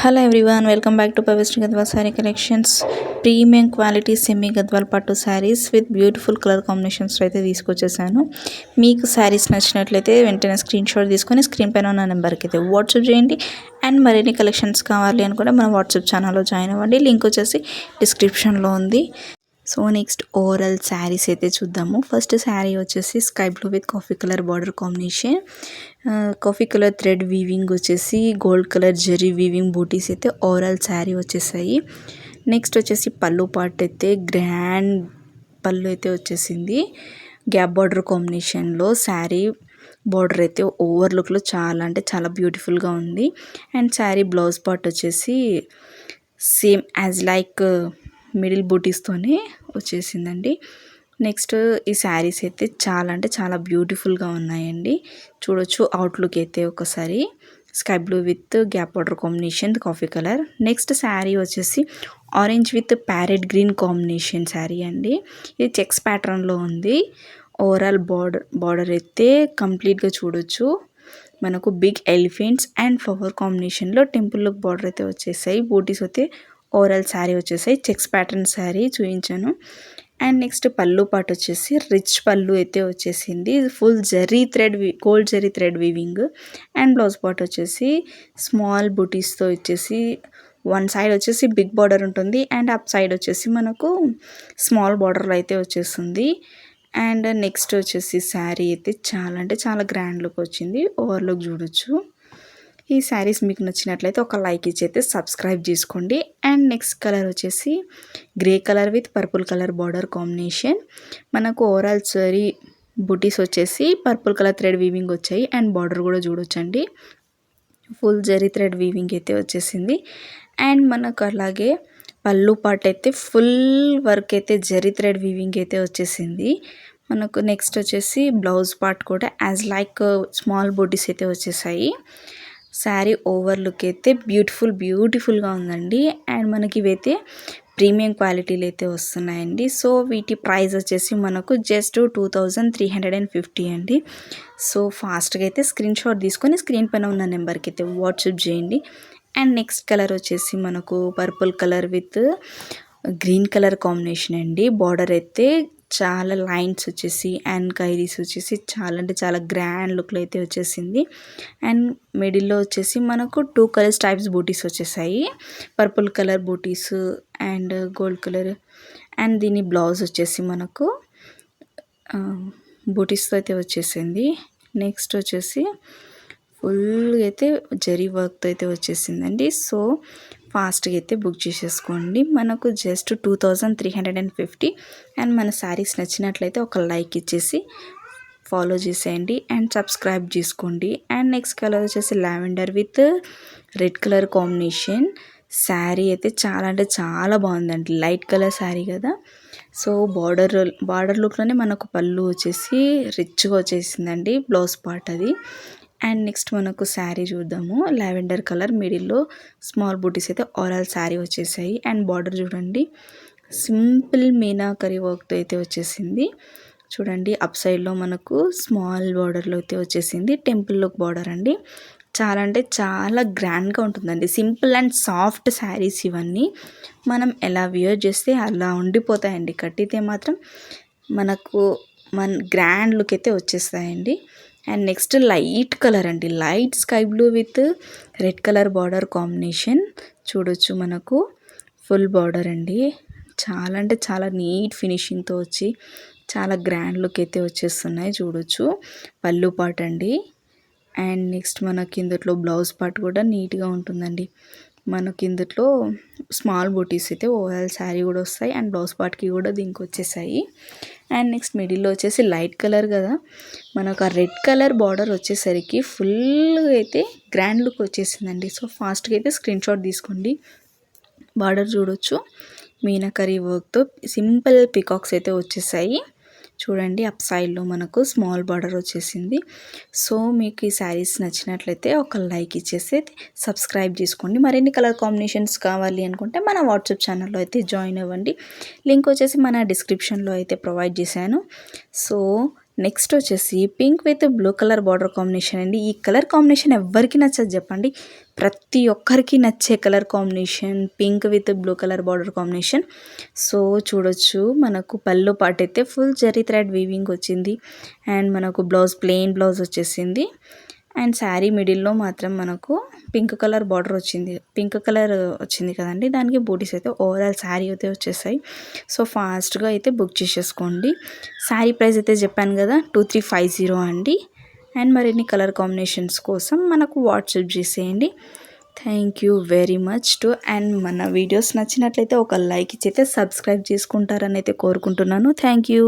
Hello everyone, welcome back to పవిస్ట్రీ Gadwal sari collections. Premium quality semi Gadwal పట్టు saris with beautiful colour combinations అయితే తీసుకొచ్చేసాను. మీకు శారీస్ నచ్చినట్లయితే వెంటనే స్క్రీన్ షాట్ తీసుకొని స్క్రీన్ పైన ఉన్న నెంబర్కి అయితే వాట్సాప్ చేయండి. అండ్ మరిన్ని కలెక్షన్స్ కావాలి అనుకుంటే మన వాట్సాప్ ఛానల్లో జాయిన్ అవ్వండి. లింక్ వచ్చేసి డిస్క్రిప్షన్లో ఉంది. సో నెక్స్ట్ ఓవరాల్ శారీస్ అయితే చూద్దాము. ఫస్ట్ శారీ వచ్చేసి sky blue with coffee colour border combination, coffee colour thread weaving వచ్చేసి గోల్డ్ కలర్ జెరీ వీవింగ్ బూటీస్ అయితే ఓవరాల్ శారీ వచ్చేసాయి. నెక్స్ట్ వచ్చేసి పళ్ళు పార్ట్ అయితే గ్రాండ్ పళ్ళు అయితే వచ్చేసింది. గ్యాప్ బార్డర్ కాంబినేషన్లో శారీ బార్డర్ అయితే ఓవర్ లుక్లో చాలా అంటే చాలా బ్యూటిఫుల్గా ఉంది. అండ్ శారీ బ్లౌజ్ పార్ట్ వచ్చేసి సేమ్ యాజ్ లైక్ మిడిల్ బూటీస్తోనే వచ్చేసిందండి. నెక్స్ట్ ఈ శారీస్ అయితే చాలా అంటే చాలా బ్యూటిఫుల్గా ఉన్నాయండి. చూడొచ్చు అవుట్లుక్ అయితే ఒకసారి sky blue with gap border combination coffee colour. Next sari వచ్చేసి orange with parrot green combination sari అండి. ఇది చెక్స్ ప్యాటర్న్లో ఉంది. ఓవరాల్ బార్డర్ అయితే కంప్లీట్గా చూడొచ్చు. మనకు బిగ్ ఎలిఫెంట్స్ అండ్ ఫ్లవర్ కాంబినేషన్లో టెంపుల్ లుక్ బార్డర్ అయితే వచ్చేసాయి. బూటీస్ అయితే ఓవరాల్ శారీ వచ్చేసాయి. చెక్స్ ప్యాటర్న్ శారీ చూపించాను. అండ్ నెక్స్ట్ పళ్ళు పాటు వచ్చేసి రిచ్ పళ్ళు అయితే వచ్చేసింది. Full zari thread gold zari thread weaving. And blouse part వచ్చేసి స్మాల్ బూటీస్తో వచ్చేసి వన్ సైడ్ వచ్చేసి బిగ్ బార్డర్ ఉంటుంది అండ్ అప్ సైడ్ వచ్చేసి మనకు స్మాల్ బార్డర్ అయితే వచ్చేస్తుంది. అండ్ నెక్స్ట్ వచ్చేసి శారీ అయితే చాలా అంటే చాలా గ్రాండ్ లుక్ వచ్చింది. ఓవర్ లుక్ చూడొచ్చు. ఈ శారీస్ మీకు నచ్చినట్లయితే ఒక లైక్ ఇచ్చి అయితే సబ్స్క్రైబ్ చేసుకోండి. అండ్ నెక్స్ట్ కలర్ వచ్చేసి grey colour with purple colour border combination. మనకు ఓవరాల్ సరీ బుటీస్ వచ్చేసి పర్పుల్ కలర్ థ్రెడ్ వీవింగ్ వచ్చాయి. అండ్ బార్డర్ కూడా చూడొచ్చండి. ఫుల్ జరీ థ్రెడ్ వీవింగ్ అయితే వచ్చేసింది. అండ్ మనకు అలాగే పళ్ళు పార్ట్ అయితే ఫుల్ వర్క్ అయితే జరీ థ్రెడ్ వీవింగ్ అయితే వచ్చేసింది. మనకు నెక్స్ట్ వచ్చేసి బ్లౌజ్ పార్ట్ కూడా యాజ్ లైక్ స్మాల్ బూటీస్ అయితే వచ్చేసాయి. శారీ ఓవర్ లుక్ అయితే బ్యూటిఫుల్గా ఉందండి. అండ్ మనకి ఇవైతే ప్రీమియం క్వాలిటీలు అయితే వస్తున్నాయండి. సో వీటి ప్రైస్ వచ్చేసి మనకు జస్ట్ 2350 అండి. సో ఫాస్ట్గా అయితే స్క్రీన్ షాట్ తీసుకొని స్క్రీన్ పైన ఉన్న నెంబర్కి అయితే వాట్సాప్ చేయండి. అండ్ నెక్స్ట్ కలర్ వచ్చేసి మనకు purple colour with green colour combination అండి. బార్డర్ అయితే చాలా లైన్స్ వచ్చేసి అండ్ కైరీస్ వచ్చేసి చాలా అంటే చాలా గ్రాండ్ లుక్లో అయితే వచ్చేసింది. అండ్ మిడిల్లో వచ్చేసి మనకు 2 కలర్స్ టైప్స్ బూటీస్ వచ్చేసాయి. పర్పుల్ కలర్ బూటీస్ అండ్ గోల్డ్ కలర్. అండ్ దీని బ్లౌజ్ వచ్చేసి మనకు బూటీస్తో అయితే వచ్చేసింది. నెక్స్ట్ వచ్చేసి ఫుల్ అయితే జరీ వర్క్తో అయితే వచ్చేసిందండి. సో ఫాస్ట్గా అయితే బుక్ చేసేసుకోండి. మనకు జస్ట్ 2350. అండ్ మన శారీస్ నచ్చినట్లయితే ఒక లైక్ ఇచ్చేసి ఫాలో చేసేయండి అండ్ సబ్స్క్రైబ్ చేసుకోండి. అండ్ నెక్స్ట్ కలర్ వచ్చేసి lavender with red colour combination. Sari అయితే చాలా అంటే చాలా బాగుందండి. లైట్ కలర్ శారీ కదా. సో బార్డర్ లుక్లోనే మనకు పళ్ళు వచ్చేసి రిచ్గా వచ్చేసిందండి. బ్లౌజ్ పార్ట్ అది. అండ్ నెక్స్ట్ మనకు శారీ చూద్దాము. లావెండర్ కలర్ మిడిల్లో స్మాల్ బూటీస్ అయితే ఓవరాల్ శారీ వచ్చేసాయి. అండ్ బార్డర్ చూడండి, సింపుల్ మీనాకరీ వర్క్తో అయితే వచ్చేసింది. చూడండి అప్ సైడ్లో మనకు స్మాల్ బార్డర్లో అయితే వచ్చేసింది. టెంపుల్ లుక్ బార్డర్ అండి. చాలా అంటే చాలా గ్రాండ్గా ఉంటుందండి. సింపుల్ అండ్ సాఫ్ట్ శారీస్ ఇవన్నీ. మనం ఎలా వియర్ చేస్తే అలా ఉండిపోతాయండి. కట్టితే మాత్రం మనకు గ్రాండ్ లుక్ అయితే వచ్చేస్తాయండి. అండ్ నెక్స్ట్ లైట్ కలర్ అండి. Light sky blue with red colour border combination. చూడొచ్చు మనకు ఫుల్ బార్డర్ అండి. చాలా అంటే చాలా నీట్ ఫినిషింగ్తో వచ్చి చాలా గ్రాండ్ లుక్ అయితే వచ్చేస్తున్నాయి. చూడొచ్చు పళ్ళు పార్ట్ అండి. అండ్ నెక్స్ట్ మనకి ఇందులో బ్లౌజ్ పార్ట్ కూడా నీట్గా ఉంటుందండి. మనకి ఇందులో స్మాల్ బూటీస్ అయితే ఓవరాల్ శారీ కూడా వస్తాయి. అండ్ బ్లౌజ్ పార్ట్కి కూడా దీనికి వచ్చేసాయి. అండ్ నెక్స్ట్ మిడిల్లో వచ్చేసి లైట్ కలర్ కదా, మనకు ఆ రెడ్ కలర్ బార్డర్ వచ్చేసరికి ఫుల్ అయితే గ్రాండ్ లుక్ వచ్చేసిందండి. సో ఫాస్ట్గా అయితే స్క్రీన్ షాట్ తీసుకోండి. బార్డర్ చూడొచ్చు మీనాకరీ వర్క్తో సింపుల్ పికాక్స్ అయితే వచ్చేసాయి. చూడండి అప్ సైడ్లో మనకు స్మాల్ బార్డర్ వచ్చేసింది. సో మీకు ఈ శారీస్ నచ్చినట్లయితే ఒక లైక్ ఇచ్చేసి సబ్స్క్రైబ్ చేసుకోండి. మరిన్ని కలర్ కాంబినేషన్స్ కావాలి అనుకుంటే మన వాట్సాప్ ఛానల్లో అయితే జాయిన్ అవ్వండి. లింక్ వచ్చేసి మన డిస్క్రిప్షన్లో అయితే ప్రొవైడ్ చేశాను. సో నెక్స్ట్ వచ్చేసి pink with blue colour border combination అండి. ఈ కలర్ కాంబినేషన్ ఎవరికి నచ్చదు చెప్పండి, ప్రతి ఒక్కరికి నచ్చే colour combination pink with blue colour border combination. So చూడొచ్చు మనకు పళ్ళు పార్ట్ అయితే ఫుల్ జరీ థ్రెడ్ వీవింగ్ వచ్చింది అండ్ మనకు బ్లౌజ్ ప్లెయిన్ బ్లౌజ్ వచ్చేసింది అండ్ శారీ మిడిల్లో మాత్రం మనకు పింక్ కలర్ బార్డర్ వచ్చింది, పింక్ కలర్ వచ్చింది కదండి, దానికి బూటీస్ అయితే ఓవరాల్ శారీ అయితే వచ్చేసాయి. సో ఫాస్ట్గా అయితే బుక్ చేసేసుకోండి. శారీ ప్రైస్ అయితే చెప్పాను కదా 2350 అండి. అండ్ మరిన్ని కలర్ కాంబినేషన్స్ కోసం మనకు వాట్సాప్ చేసేయండి. Thank you very much to. And మన వీడియోస్ నచ్చినట్లయితే ఒక లైక్ ఇచ్చి అయితే సబ్స్క్రైబ్ చేసుకుంటారని అయితే కోరుకుంటున్నాను. Thank you.